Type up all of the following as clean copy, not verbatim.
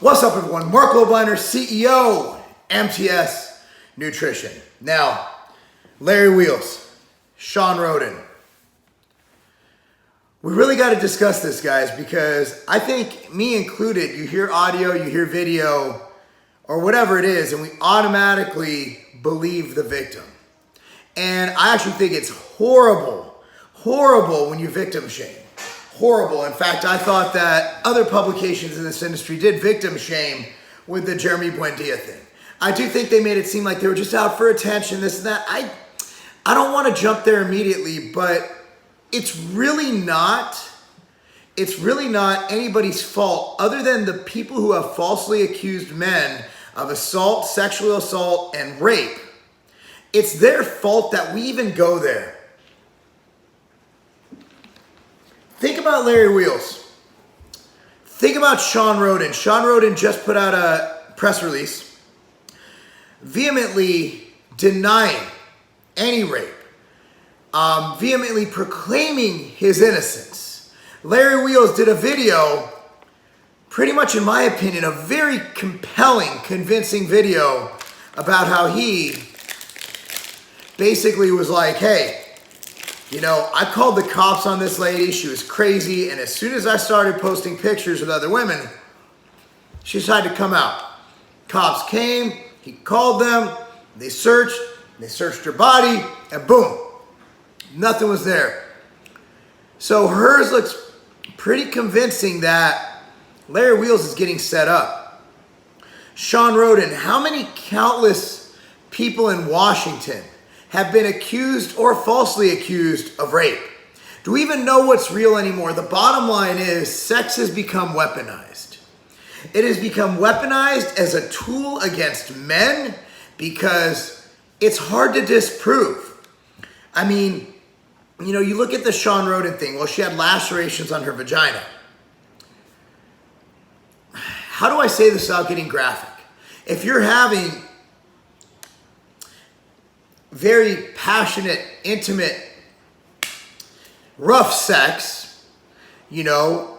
What's up, everyone? Marc Lobliner, CEO, MTS Nutrition. Now, Larry Wheels, Shawn Rhoden. We really got to discuss this, guys, because I think, me included, you hear audio, you hear video, or whatever it is, and we automatically believe the victim. And I actually think it's horrible when you victim shame. Horrible. In fact, I thought that other publications in this industry did victim shame with the Jeremy Buendia thing. I do think they made it seem like they were just out for attention, this and that. I don't want to jump there immediately, but it's really not anybody's fault other than the people who have falsely accused men of assault, sexual assault, and rape. It's their fault that we even go there. Think about Larry Wheels. Think about Shawn Rhoden. Shawn Rhoden just put out a press release vehemently denying any rape, vehemently proclaiming his innocence. Larry Wheels did a video, pretty much in my opinion, a very compelling, convincing video about how he basically was like, hey, you know, I called the cops on this lady. She was crazy. And as soon as I started posting pictures with other women, she decided to come out. Cops came. He called them. They searched her body, and boom, nothing was there. So hers looks pretty convincing that Larry Wheels is getting set up. Shawn Rhoden, how many countless people in Washington have been accused or falsely accused of rape? Do we even know what's real anymore? The bottom line is sex has become weaponized. It has become weaponized as a tool against men because it's hard to disprove. I mean, you know, you look at the Shawn Rhoden thing. Well, she had lacerations on her vagina. How do I say this without getting graphic? If you're having very passionate, intimate, rough sex, you know,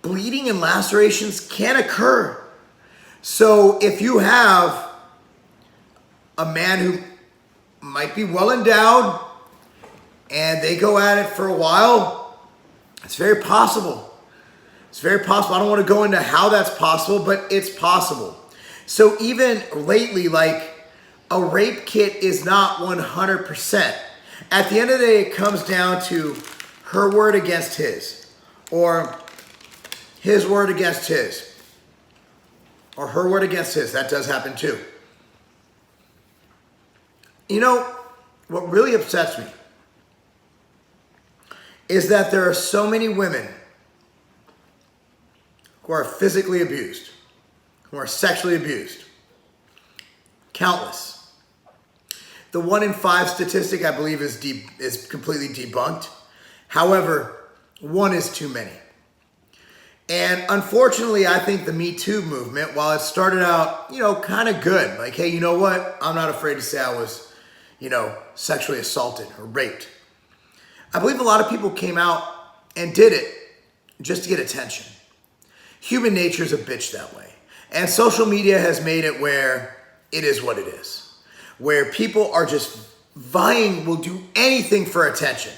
bleeding and lacerations can occur. So if you have a man who might be well endowed and they go at it for a while, it's very possible. It's very possible. I don't want to go into how that's possible, but it's possible. So even lately, like, a rape kit is not 100%. At the end of the day, it comes down to her word against his, or his word against his, or her word against his. That does happen too. You know, what really upsets me is that there are so many women who are physically abused, who are sexually abused. Countless. The 1 in 5 statistic, I believe, is completely debunked. However, 1 is too many. And unfortunately, I think the Me Too movement, while it started out, you know, kind of good, like, hey, you know what? I'm not afraid to say I was, you know, sexually assaulted or raped. I believe a lot of people came out and did it just to get attention. Human nature is a bitch that way. And social media has made it where it is what it is. Where people are just vying, will do anything for attention,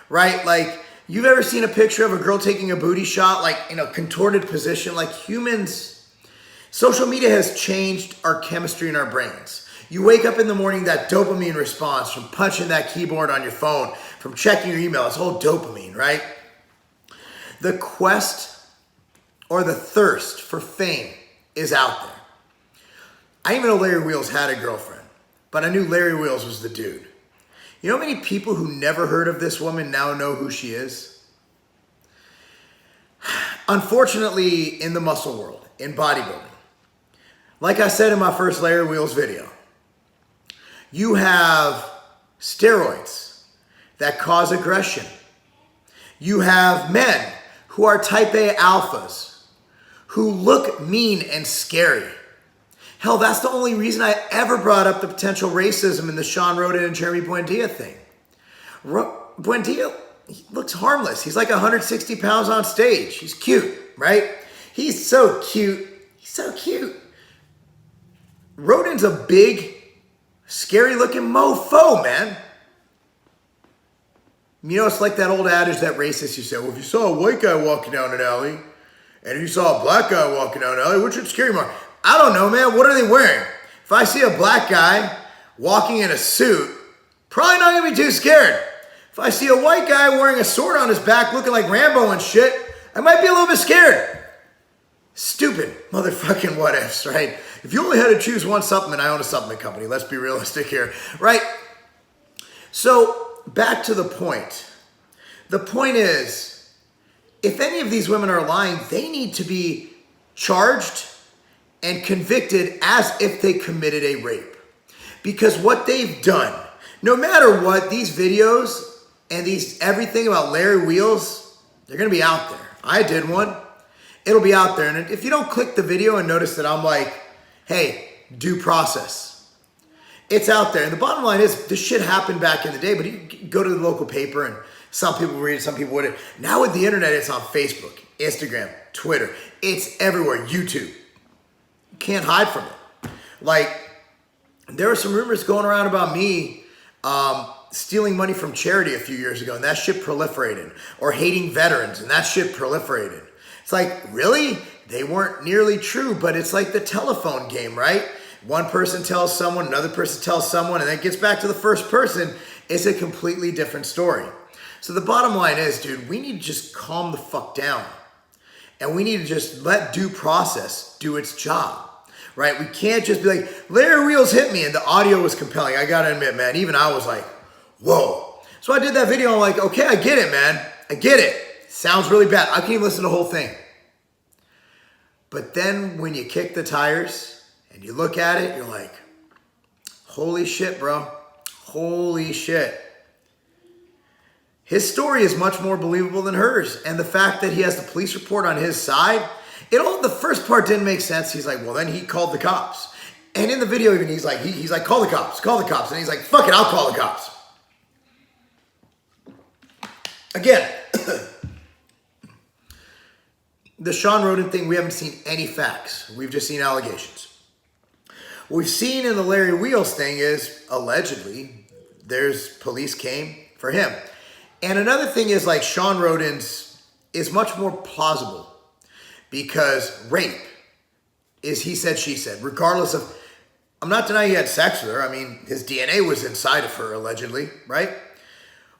right? Like, you've ever seen a picture of a girl taking a booty shot, like in a contorted position? Like, humans, social media has changed our chemistry in our brains. You wake up in the morning, that dopamine response from punching that keyboard on your phone, from checking your email, it's all dopamine, right? The quest or the thirst for fame is out there. I didn't even know Larry Wheels had a girlfriend, but I knew Larry Wheels was the dude. You know how many people who never heard of this woman now know who she is? Unfortunately, in the muscle world, in bodybuilding, like I said in my first Larry Wheels video, you have steroids that cause aggression. You have men who are type A alphas who look mean and scary. Hell, that's the only reason I ever brought up the potential racism in the Shawn Rhoden and Jeremy Buendia thing. Buendia, he looks harmless. He's like 160 pounds on stage. He's cute, right? He's so cute. He's so cute. Rhoden's a big, scary-looking mofo, man. You know, it's like that old adage that racists, you say, well, if you saw a white guy walking down an alley, and if you saw a black guy walking down an alley, which would scare you more? I don't know, man. What are they wearing? If I see a black guy walking in a suit, probably not gonna be too scared. If I see a white guy wearing a sword on his back looking like Rambo and shit, I might be a little bit scared. Stupid motherfucking what ifs, right? If you only had to choose one supplement, I own a supplement company. Let's be realistic here, right? So back to the point. The point is, if any of these women are lying, they need to be charged and convicted as if they committed a rape. Because what they've done, no matter what, these videos and everything about Larry Wheels, they're gonna be out there. I did one. It'll be out there. And if you don't click the video and notice that I'm like, hey, due process, it's out there. And the bottom line is, this shit happened back in the day, but you go to the local paper and some people read it, some people wouldn't. Now with the internet, it's on Facebook, Instagram, Twitter. It's everywhere, YouTube. You can't hide from it. Like, there were some rumors going around about me stealing money from charity a few years ago, and that shit proliferated. Or hating veterans, and that shit proliferated. It's like, really? They weren't nearly true, but it's like the telephone game, right? One person tells someone, another person tells someone, and then it gets back to the first person. It's a completely different story. So the bottom line is, dude, we need to just calm the fuck down. And we need to just let due process do its job, right? We can't just be like, Larry Wheels hit me, and the audio was compelling. I gotta admit, man, even I was like, whoa. So I did that video, I'm like, okay, I get it, man. I get it. Sounds really bad. I can't even listen to the whole thing. But then when you kick the tires and you look at it, you're like, holy shit, bro. Holy shit. His story is much more believable than hers. And the fact that he has the police report on his side, the first part didn't make sense. He's like, well, then he called the cops. And in the video, even he's like, call the cops, call the cops. And he's like, fuck it, I'll call the cops. Again, the Shawn Rhoden thing, we haven't seen any facts. We've just seen allegations. What we've seen in the Larry Wheels thing is, allegedly, police came for him. And another thing is, like, Shawn Rhoden's is much more plausible because rape is he said, she said, regardless of, I'm not denying he had sex with her. I mean, his DNA was inside of her, allegedly, right?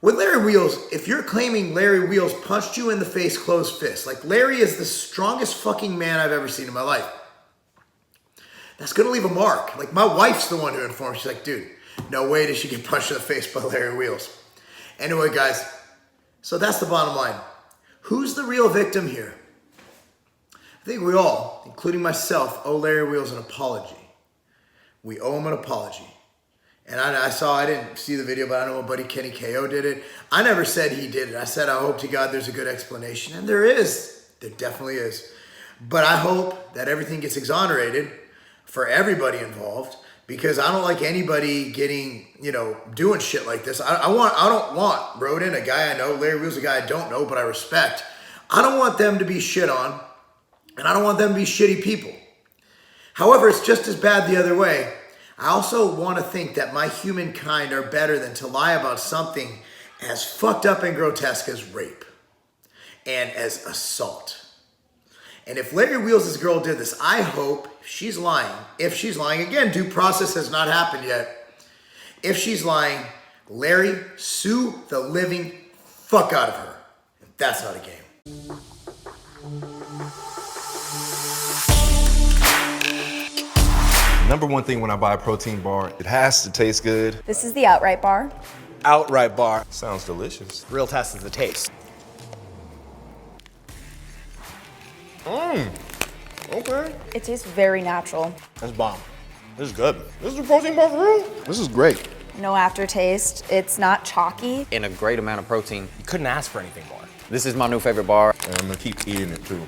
With Larry Wheels, if you're claiming Larry Wheels punched you in the face, closed fist, like Larry is the strongest fucking man I've ever seen in my life. That's gonna leave a mark. Like, my wife's the one who informed. She's like, dude, no way did she get punched in the face by Larry Wheels. Anyway, guys, so that's the bottom line. Who's the real victim here? I think we all, including myself, owe Larry Wheels an apology. We owe him an apology. And I didn't see the video, but I know my buddy Kenny KO did it. I never said he did it. I said, I hope to God there's a good explanation. And there is. There definitely is. But I hope that everything gets exonerated for everybody involved, because I don't like anybody getting, doing shit like this. I don't want Rhoden, a guy I know, Larry Wheels, a guy I don't know, but I respect. I don't want them to be shit on, and I don't want them to be shitty people. However, it's just as bad the other way. I also want to think that my humankind are better than to lie about something as fucked up and grotesque as rape and as assault. And if Larry Wheels' girl did this, I hope if she's lying, again, due process has not happened yet. If she's lying, Larry, sue the living fuck out of her. That's not a game. Number one thing when I buy a protein bar, it has to taste good. This is the Outright bar. Outright bar. Sounds delicious. Real test is the taste. Okay. It tastes very natural. That's bomb. This is good. This is a protein bar for real? This is great. No aftertaste. It's not chalky. And a great amount of protein. You couldn't ask for anything more. This is my new favorite bar. And I'm gonna keep eating it too.